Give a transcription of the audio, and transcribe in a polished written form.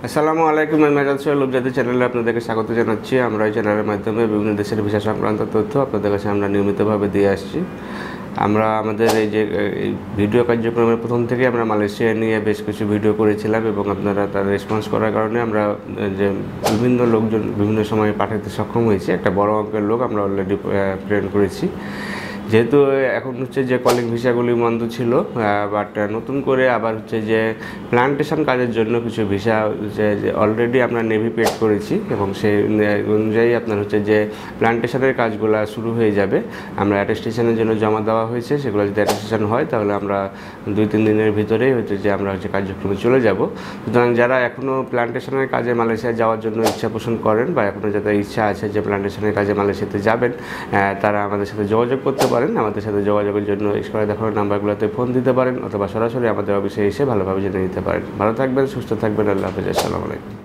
আসসালামু আলাইকুম, আমি মেজাজ সোহেল উপজাতি চ্যানেলে আপনাদেরকে স্বাগত জানাচ্ছি। আমরা এই চ্যানেলের মাধ্যমে বিভিন্ন দেশের ভিসা সংক্রান্ত তথ্য আপনাদের কাছে আমরা নিয়মিতভাবে দিয়ে আসছি। আমরা আমাদের এই যে ভিডিও কার্যক্রমের প্রথম থেকে আমরা মালয়েশিয়া নিয়ে বেশ কিছু ভিডিও করেছিলাম এবং আপনারা তার রেসপন্স করার কারণে আমরা যে বিভিন্ন লোকজন বিভিন্ন সময়ে পাঠাতে সক্ষম হয়েছি। একটা বড় অঙ্কের লোক আমরা অলরেডি প্রেরণ করেছি। যেহেতু এখন হচ্ছে যে কলিং ভিসাগুলি বন্ধ ছিল, বাট নতুন করে আবার হচ্ছে যে প্লান্টেশন কাজের জন্য কিছু ভিসা যে অলরেডি আমরা নেভি পেড করেছি এবং সেই অনুযায়ী আপনার হচ্ছে যে প্লান্টেশনের কাজগুলো শুরু হয়ে যাবে। আমরা অ্যাটেস্টেশনের জন্য জমা দেওয়া হয়েছে, সেগুলো যদি অ্যাটেস্টেশন হয় তাহলে আমরা 2-3 দিনের ভিতরেই হচ্ছে যে আমরা হচ্ছে কার্যক্রমে চলে যাব। সুতরাং যারা এখনও প্লান্টেশনের কাজে মালয়েশিয়া যাওয়ার জন্য ইচ্ছা পোষণ করেন বা এখনও যাদের ইচ্ছা আছে যে প্লান্টেশনের কাজে মালয়েশিয়াতে যাবেন, তারা আমাদের সাথে যোগাযোগ করতে পারেন। আমাদের সাথে যোগাযোগের জন্য স্ক্রিনে দেখানো নাম্বারগুলোতে ফোন দিতে পারেন অথবা সরাসরি আমাদের অফিসে এসে ভালোভাবে জেনে নিতে পারেন। ভালো থাকবেন, সুস্থ থাকবেন। আল্লাহ হাফেজ। আসসালামু আলাইকুম।